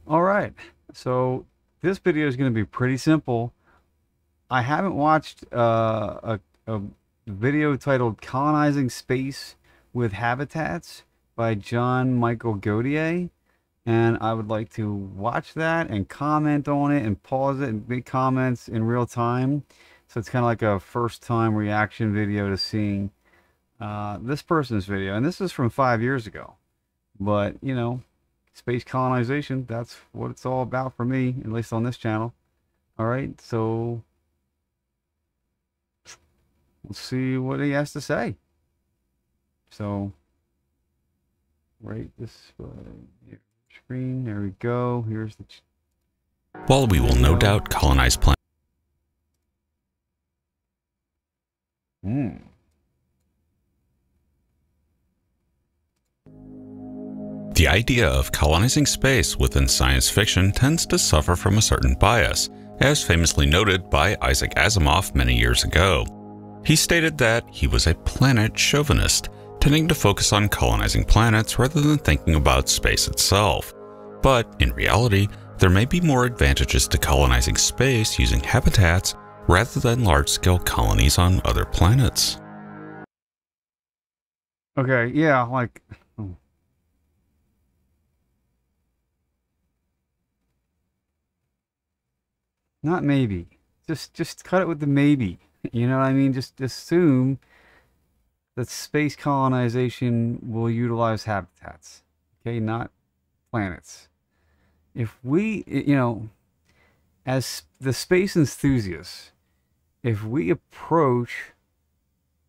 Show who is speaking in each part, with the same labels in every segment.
Speaker 1: All right. So this video is going to be pretty simple. I haven't watched a video titled Colonizing Space with Habitats by John Michael Gaudier. And I would like to watch that and comment on it and pause it and make comments in real time. So it's kind of like a first time reaction video to seeing this person's video. And this is from 5 years ago. But, you know, space colonization, that's what it's all about for me, at least on this channel. All right, so let's see what he has to say. So, right this way, screen, there we go. Here's the...
Speaker 2: While we will no doubt colonize planets. The idea of colonizing space within science fiction tends to suffer from a certain bias, as famously noted by Isaac Asimov many years ago. He stated that he was a planet chauvinist, tending to focus on colonizing planets rather than thinking about space itself. But in reality, there may be more advantages to colonizing space using habitats rather than large-scale colonies on other planets.
Speaker 1: Okay, yeah, like... Not maybe. Just cut it with the maybe. You know what I mean? Just assume that space colonization will utilize habitats. Okay, not planets. If we, you know, as the space enthusiasts, if we approach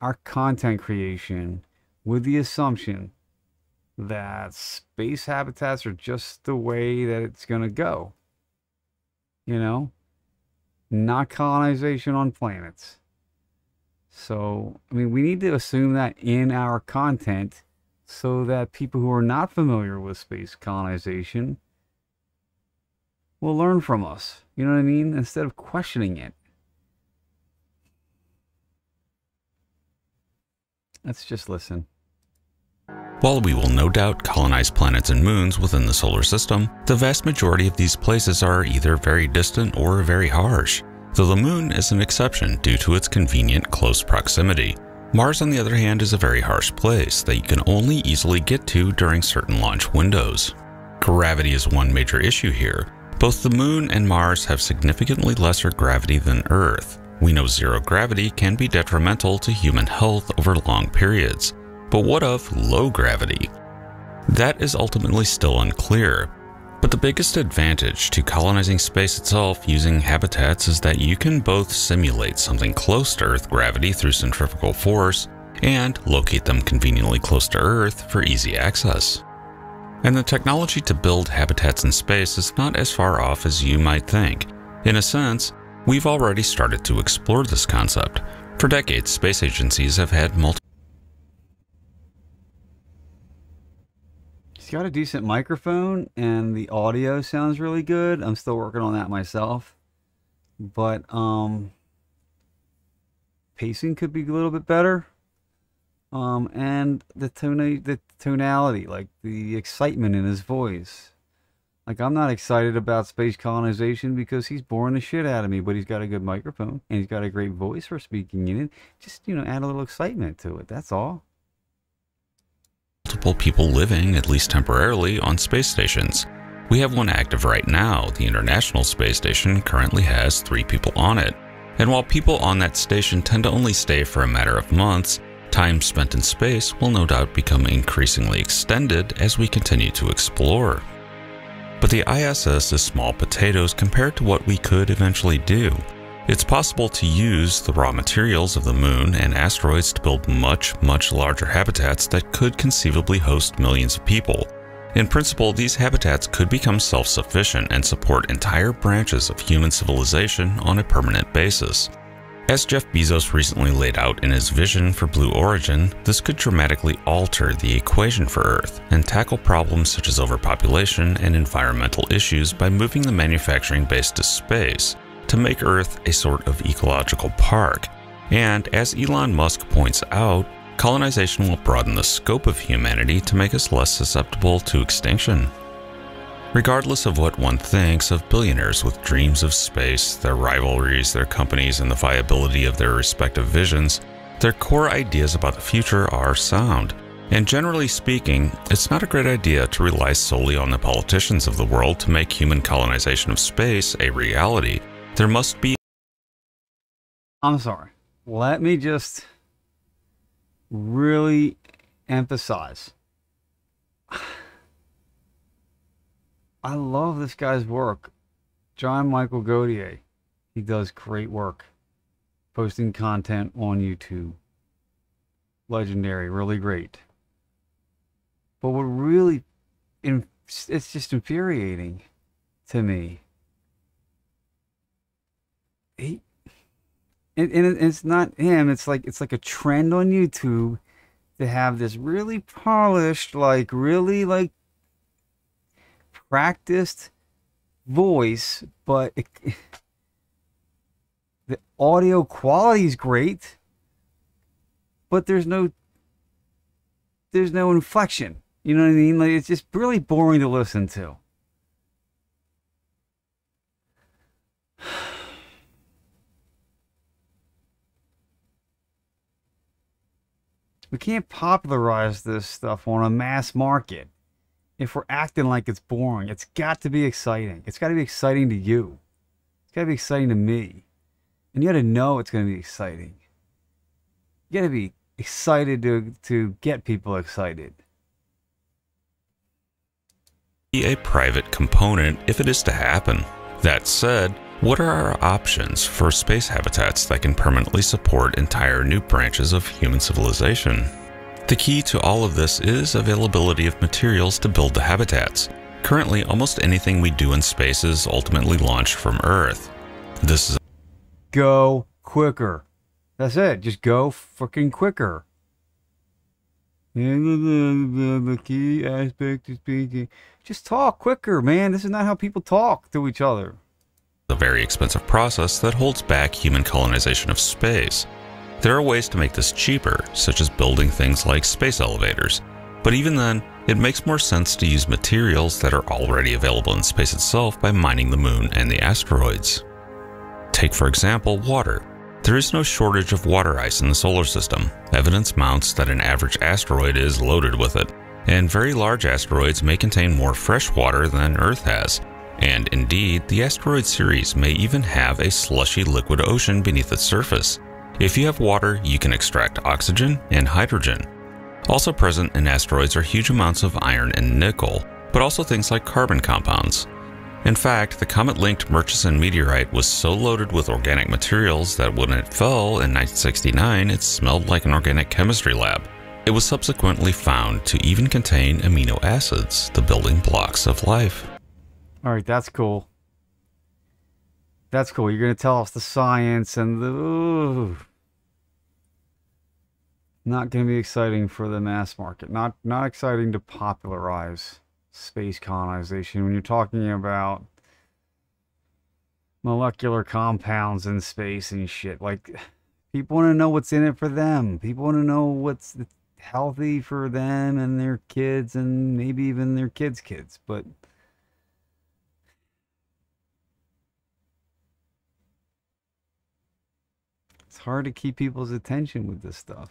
Speaker 1: our content creation with the assumption that space habitats are just the way that it's going to go, you know, not colonization on planets. So, I mean, we need to assume that in our content so that people who are not familiar with space colonization will learn from us. You know what I mean? Instead of questioning it. Let's just listen.
Speaker 2: While we will no doubt colonize planets and moons within the solar system, the vast majority of these places are either very distant or very harsh, though the moon is an exception due to its convenient close proximity. Mars, on the other hand, is a very harsh place that you can only easily get to during certain launch windows. Gravity is one major issue here. Both the moon and Mars have significantly lesser gravity than Earth. We know zero gravity can be detrimental to human health over long periods. But what of low gravity? That is ultimately still unclear. But the biggest advantage to colonizing space itself using habitats is that you can both simulate something close to Earth gravity through centrifugal force and locate them conveniently close to Earth for easy access. And the technology to build habitats in space is not as far off as you might think. In a sense, we've already started to explore this concept. For decades, space agencies have had multiple...
Speaker 1: He's got a decent microphone and the audio sounds really good. I'm still working on that myself. But pacing could be a little bit better. And the tonality, like the excitement in his voice. Like, I'm not excited about space colonization because he's boring the shit out of me, but he's got a good microphone and he's got a great voice for speaking in it. Just, you know, add a little excitement to it. That's all.
Speaker 2: Multiple people living, at least temporarily, on space stations. We have one active right now. The International Space Station currently has 3 people on it. And while people on that station tend to only stay for a matter of months, time spent in space will no doubt become increasingly extended as we continue to explore. But the ISS is small potatoes compared to what we could eventually do. It's possible to use the raw materials of the moon and asteroids to build much larger habitats that could conceivably host millions of people. In principle, these habitats could become self-sufficient and support entire branches of human civilization on a permanent basis. As Jeff Bezos recently laid out in his vision for Blue Origin, this could dramatically alter the equation for Earth and tackle problems such as overpopulation and environmental issues by moving the manufacturing base to space to make Earth a sort of ecological park. And as Elon Musk points out, colonization will broaden the scope of humanity to make us less susceptible to extinction. Regardless of what one thinks of billionaires with dreams of space, their rivalries, their companies, and the viability of their respective visions, their core ideas about the future are sound. And generally speaking, it's not a great idea to rely solely on the politicians of the world to make human colonization of space a reality. There must be...
Speaker 1: I'm sorry. Let me just really emphasize. I love this guy's work. John Michael Gaudier. He does great work posting content on YouTube. Legendary, really great. But what really, it's just infuriating to me. And it's not him. It's like a trend on YouTube to have this really polished, really practiced voice, but the audio quality is great, but there's no inflection. You know what I mean? Like, it's just really boring to listen to. We can't popularize this stuff on a mass market if we're acting like it's boring. It's got to be exciting. It's got to be exciting to you. It's got to be exciting to me. And you got to know it's going to be exciting. You got to be excited to get people excited.
Speaker 2: Be a private component if it is to happen. That said, what are our options for space habitats that can permanently support entire new branches of human civilization? The key to all of this is availability of materials to build the habitats. Currently, almost anything we do in space is ultimately launched from Earth. This is...
Speaker 1: Go quicker. That's it. Just go freaking quicker. The key aspect is being... Just talk quicker, man. This is not how people talk to each other.
Speaker 2: A very expensive process that holds back human colonization of space. There are ways to make this cheaper, such as building things like space elevators. But even then, it makes more sense to use materials that are already available in space itself by mining the moon and the asteroids. Take, for example, water. There is no shortage of water ice in the solar system. Evidence mounts that an average asteroid is loaded with it, and very large asteroids may contain more fresh water than Earth has. And indeed, the asteroid series may even have a slushy liquid ocean beneath its surface. If you have water, you can extract oxygen and hydrogen. Also present in asteroids are huge amounts of iron and nickel, but also things like carbon compounds. In fact, the comet-linked Murchison meteorite was so loaded with organic materials that when it fell in 1969, it smelled like an organic chemistry lab. It was subsequently found to even contain amino acids, the building blocks of life.
Speaker 1: All right, that's cool. That's cool. You're going to tell us the science and the... Ooh. Not going to be exciting for the mass market. Not exciting to popularize space colonization when you're talking about molecular compounds in space and shit. Like, people want to know what's in it for them. People want to know what's healthy for them and their kids and maybe even their kids' kids. But it's hard to keep people's attention with this stuff.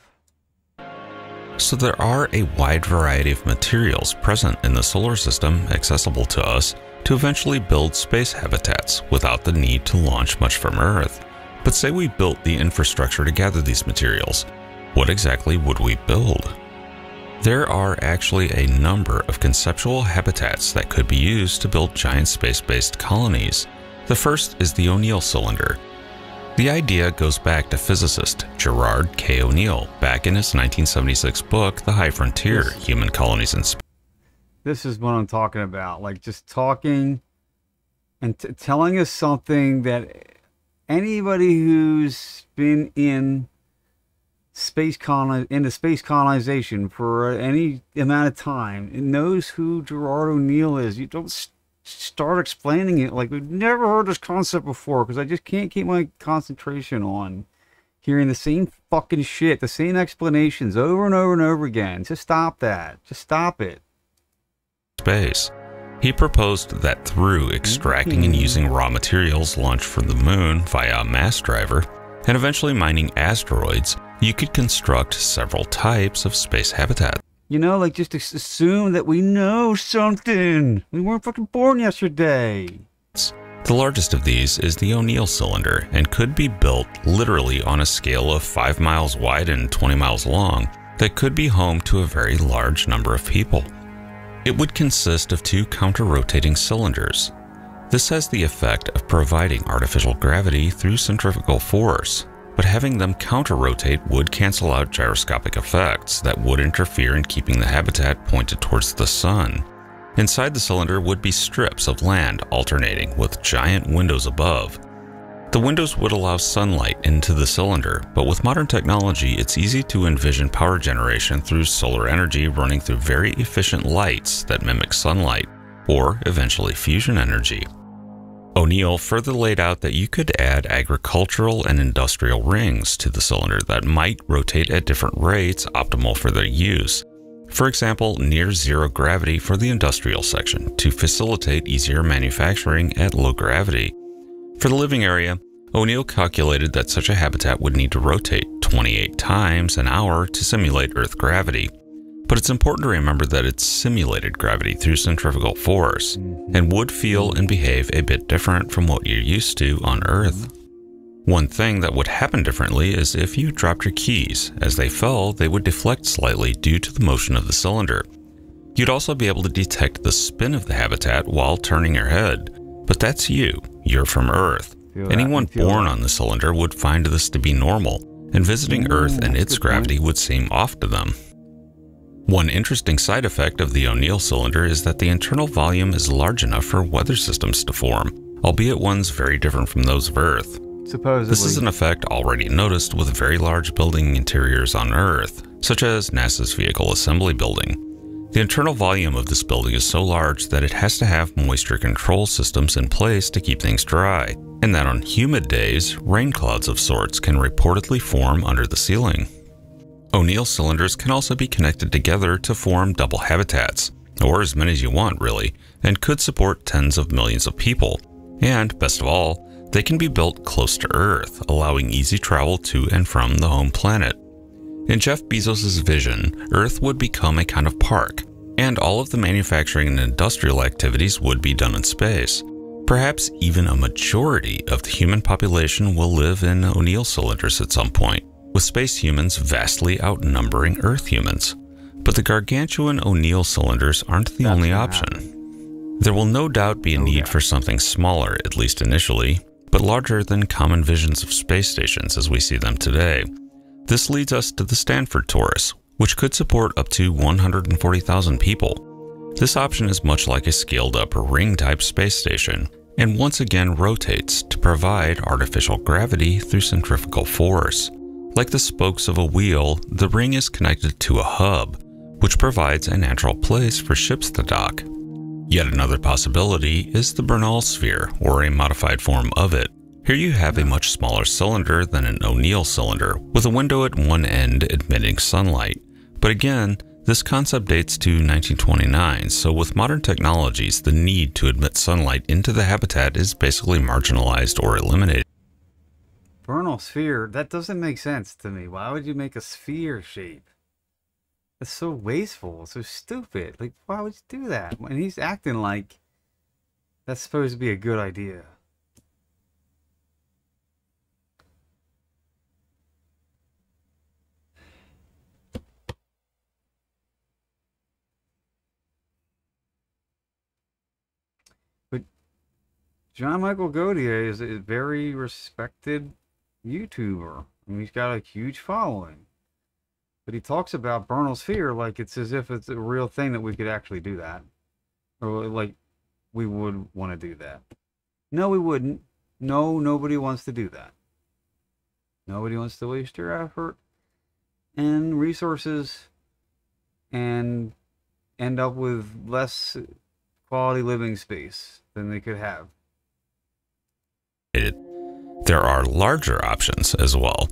Speaker 2: So there are a wide variety of materials present in the solar system accessible to us to eventually build space habitats without the need to launch much from Earth. But say we built the infrastructure to gather these materials, what exactly would we build? There are actually a number of conceptual habitats that could be used to build giant space-based colonies. The first is the O'Neill cylinder. The idea goes back to physicist Gerard K. O'Neill back in his 1976 book, The High Frontier, Human Colonies in Space.
Speaker 1: This is what I'm talking about. Like, just talking and telling us something that anybody who's been in space colonization for any amount of time knows who Gerard O'Neill is. You don't start explaining it like we've never heard this concept before, because I just can't keep my concentration on hearing the same fucking shit, the same explanations over and over and over again. Just stop that. Just stop it.
Speaker 2: Space. He proposed that through extracting and using raw materials launched from the moon via a mass driver, and eventually mining asteroids, you could construct several types of space habitat.
Speaker 1: You know, like just assume that we know something. We weren't fucking born yesterday.
Speaker 2: The largest of these is the O'Neill cylinder and could be built literally on a scale of 5 miles wide and 20 miles long that could be home to a very large number of people. It would consist of 2 counter-rotating cylinders. This has the effect of providing artificial gravity through centrifugal force, but having them counter-rotate would cancel out gyroscopic effects that would interfere in keeping the habitat pointed towards the sun. Inside the cylinder would be strips of land alternating with giant windows above. The windows would allow sunlight into the cylinder, but with modern technology, it's easy to envision power generation through solar energy running through very efficient lights that mimic sunlight, or eventually fusion energy. O'Neill further laid out that you could add agricultural and industrial rings to the cylinder that might rotate at different rates optimal for their use. For example, near zero gravity for the industrial section to facilitate easier manufacturing at low gravity. For the living area, O'Neill calculated that such a habitat would need to rotate 28 times an hour to simulate Earth gravity. But it's important to remember that it's simulated gravity through centrifugal force and would feel and behave a bit different from what you're used to on Earth. One thing that would happen differently is if you dropped your keys. As they fell, they would deflect slightly due to the motion of the cylinder. You'd also be able to detect the spin of the habitat while turning your head. But that's you. You're from Earth. Anyone born on the cylinder would find this to be normal, and visiting Earth and its gravity would seem off to them. One interesting side effect of the O'Neill cylinder is that the internal volume is large enough for weather systems to form, albeit ones very different from those of Earth.
Speaker 1: Supposedly.
Speaker 2: This is an effect already noticed with very large building interiors on Earth, such as NASA's Vehicle Assembly Building. The internal volume of this building is so large that it has to have moisture control systems in place to keep things dry, and that on humid days, rain clouds of sorts can reportedly form under the ceiling. O'Neill cylinders can also be connected together to form double habitats, or as many as you want really, and could support tens of millions of people. And, best of all, they can be built close to Earth, allowing easy travel to and from the home planet. In Jeff Bezos' vision, Earth would become a kind of park, and all of the manufacturing and industrial activities would be done in space. Perhaps even a majority of the human population will live in O'Neill cylinders at some point, with space humans vastly outnumbering Earth humans. But the gargantuan O'Neill cylinders aren't the only option. There will no doubt be a need for something smaller, at least initially, but larger than common visions of space stations as we see them today. This leads us to the Stanford Torus, which could support up to 140,000 people. This option is much like a scaled-up ring-type space station, and once again rotates to provide artificial gravity through centrifugal force. Like the spokes of a wheel, the ring is connected to a hub, which provides a natural place for ships to dock. Yet another possibility is the Bernal sphere, or a modified form of it. Here you have a much smaller cylinder than an O'Neill cylinder, with a window at one end admitting sunlight. But again, this concept dates to 1929, so with modern technologies, the need to admit sunlight into the habitat is basically marginalized or eliminated.
Speaker 1: Bernal sphere? That doesn't make sense to me. Why would you make a sphere shape? That's so wasteful, so stupid. Like, why would you do that? And he's acting like that's supposed to be a good idea. But John Michael Gaudier is a very respected YouTuber. I mean, he's got a huge following. But he talks about Bernal sphere like it's as if it's a real thing that we could actually do that. Or like we would want to do that. No, we wouldn't. No, nobody wants to do that. Nobody wants to waste your effort and resources and end up with less quality living space than they could have.
Speaker 2: There are larger options as well,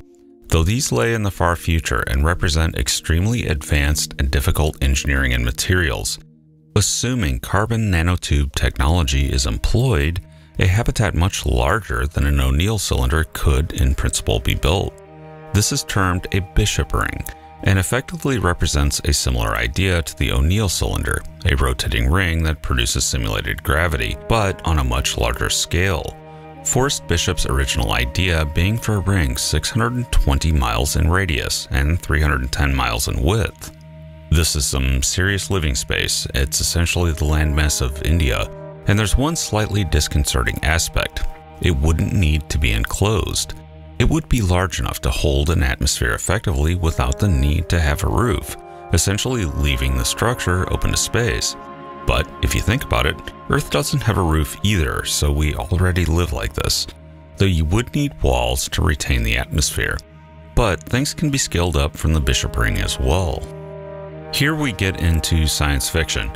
Speaker 2: though these lay in the far future and represent extremely advanced and difficult engineering and materials. Assuming carbon nanotube technology is employed, a habitat much larger than an O'Neill cylinder could in principle be built. This is termed a bishop ring, and effectively represents a similar idea to the O'Neill cylinder, a rotating ring that produces simulated gravity, but on a much larger scale. Forrest Bishop's original idea being for a ring 620 miles in radius and 310 miles in width. This is some serious living space. It's essentially the landmass of India, and there's one slightly disconcerting aspect. It wouldn't need to be enclosed. It would be large enough to hold an atmosphere effectively without the need to have a roof, essentially leaving the structure open to space. But if you think about it, Earth doesn't have a roof either, so we already live like this, though you would need walls to retain the atmosphere. But things can be scaled up from the Bishop ring as well. Here we get into science fiction.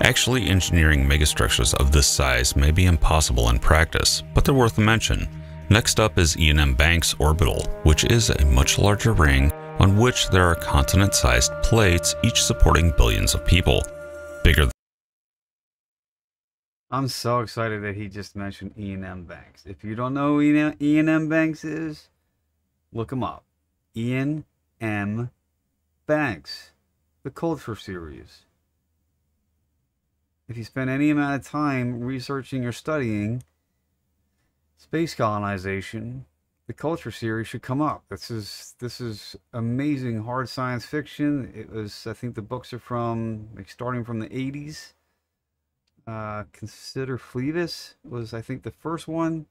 Speaker 2: Actually, engineering megastructures of this size may be impossible in practice, but they're worth a mention. Next up is E&M Banks Orbital, which is a much larger ring on which there are continent-sized plates, each supporting billions of people. Bigger.
Speaker 1: I'm so excited that he just mentioned E&M Banks. If you don't know who E&M Banks is, look him up. E&M Banks, the Culture series. If you spend any amount of time researching or studying space colonization, the Culture series should come up. This is amazing hard science fiction. It was, I think the books are from starting from the 80s. Consider Flevis was, I think, the first one.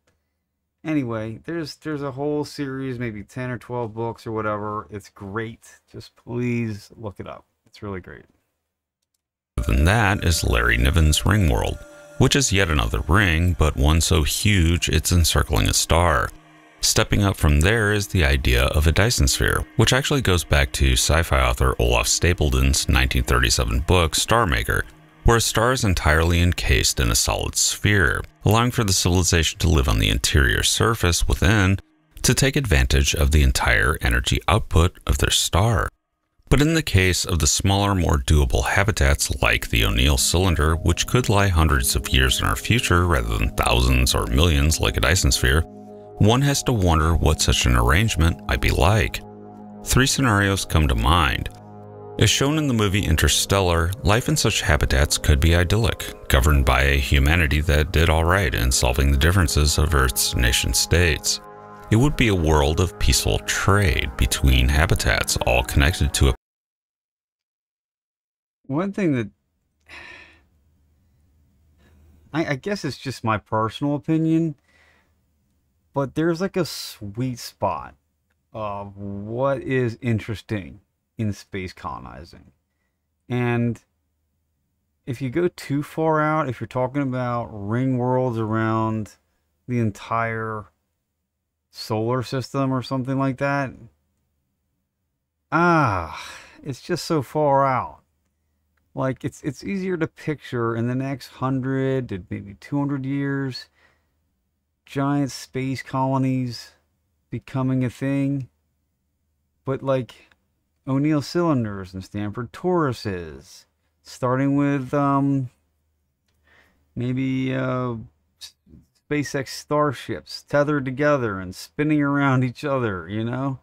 Speaker 1: Anyway, there's a whole series, maybe 10 or 12 books or whatever. It's great. Just please look it up. It's really great.
Speaker 2: Than that is Larry Niven's Ring World, which is yet another ring, but one so huge it's encircling a star. Stepping up from there is the idea of a Dyson sphere, which actually goes back to sci-fi author Olaf Stapledon's 1937 book Star Maker, where a star is entirely encased in a solid sphere, allowing for the civilization to live on the interior surface within to take advantage of the entire energy output of their star. But in the case of the smaller, more doable habitats like the O'Neill cylinder, which could lie hundreds of years in our future rather than thousands or millions like a Dyson sphere, one has to wonder what such an arrangement might be like. Three scenarios come to mind. As shown in the movie Interstellar, life in such habitats could be idyllic, governed by a humanity that did alright in solving the differences of Earth's nation-states. It would be a world of peaceful trade between habitats, all connected to a...
Speaker 1: One thing that I guess it's just my personal opinion, but there's like a sweet spot of what is interesting in space colonizing. And if you go too far out, if you're talking about ring worlds around the entire solar system or something like that, it's just so far out. Like it's easier to picture in the next 100 to maybe 200 years giant space colonies becoming a thing. But like O'Neill cylinders and Stanford toruses, starting with maybe SpaceX starships tethered together and spinning around each other, you know,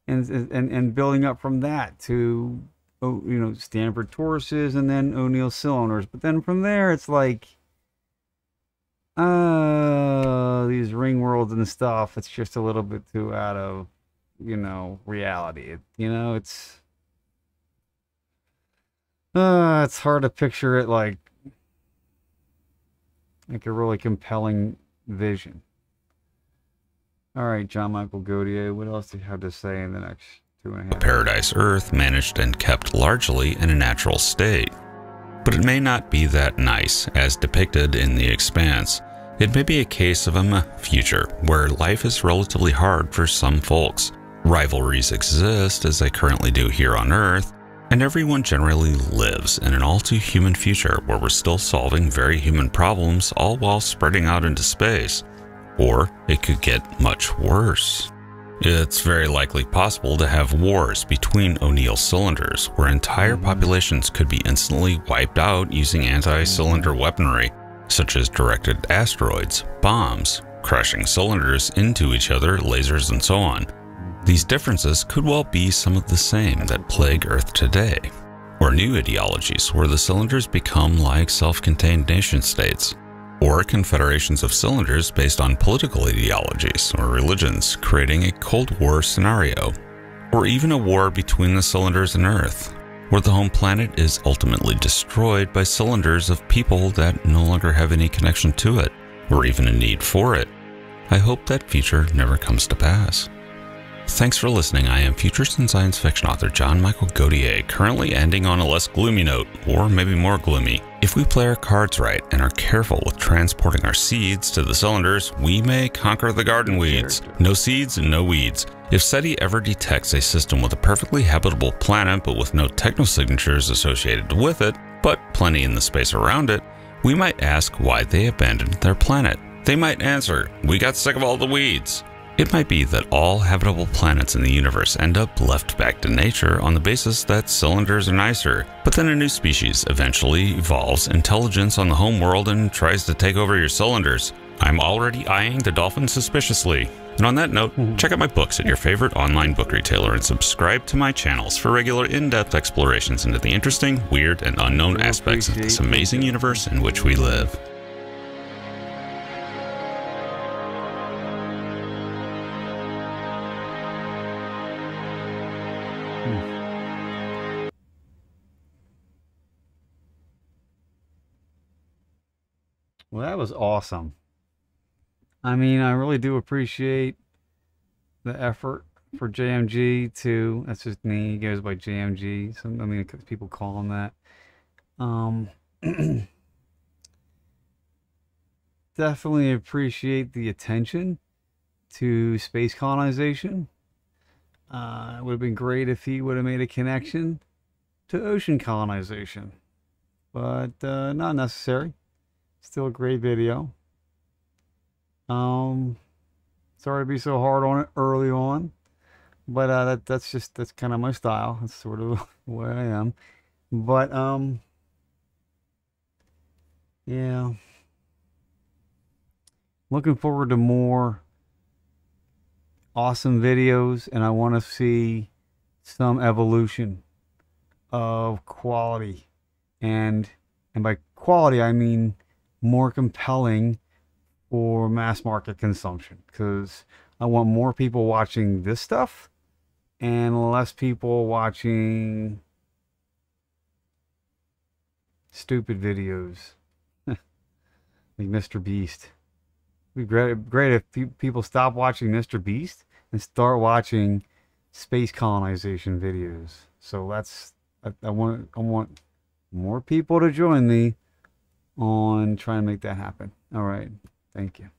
Speaker 1: and building up from that to, you know, Stanford toruses and then O'Neill cylinders. But then from there, it's like, these ring worlds and stuff, it's just a little bit too out of, you know, reality. You know, it's hard to picture it like a really compelling vision. All right, John Michael Gaudier, what else do you have to say in the next 2.5?
Speaker 2: Paradise Earth managed and kept largely in a natural state. But it may not be that nice, as depicted in The Expanse. It may be a case of a future where life is relatively hard for some folks. Rivalries exist, as they currently do here on Earth, and everyone generally lives in an all-too-human future where we're still solving very human problems, all while spreading out into space. Or it could get much worse. It's very likely possible to have wars between O'Neill cylinders, where entire populations could be instantly wiped out using anti-cylinder weaponry, such as directed asteroids, bombs, crashing cylinders into each other, lasers, and so on. These differences could well be some of the same that plague Earth today, or new ideologies where the cylinders become like self-contained nation-states, or confederations of cylinders based on political ideologies or religions, creating a Cold War scenario, or even a war between the cylinders and Earth, where the home planet is ultimately destroyed by cylinders of people that no longer have any connection to it, or even a need for it. I hope that future never comes to pass. Thanks for listening. I am futurist and science fiction author John Michael Gautier, currently ending on a less gloomy note, or maybe more gloomy. If we play our cards right and are careful with transporting our seeds to the cylinders, we may conquer the garden weeds. No seeds and no weeds. If SETI ever detects a system with a perfectly habitable planet but with no technosignatures associated with it, but plenty in the space around it, we might ask why they abandoned their planet. They might answer, "We got sick of all the weeds." It might be that all habitable planets in the universe end up left back to nature on the basis that cylinders are nicer, but then a new species eventually evolves intelligence on the home world and tries to take over your cylinders. I'm already eyeing the dolphins suspiciously. And on that note, check out my books at your favorite online book retailer and subscribe to my channels for regular in-depth explorations into the interesting, weird, and unknown aspects of this amazing universe in which we live.
Speaker 1: Well, that was awesome. I mean, I really do appreciate the effort for JMG too. That's just me. He goes by JMG. I mean, people call him that. Definitely appreciate the attention to space colonization. It would have been great if he would have made a connection to ocean colonization, but not necessary. Still a great video. Sorry to be so hard on it early on, but that's kind of my style. That's sort of the way I am. But yeah, looking forward to more awesome videos, and I want to see some evolution of quality, and by quality I mean more compelling for mass market consumption, because I want more people watching this stuff and less people watching stupid videos like Mr. Beast. It'd be great if people stop watching Mr. Beast and start watching space colonization videos. So I want more people to join me on trying to make that happen. All right. Thank you.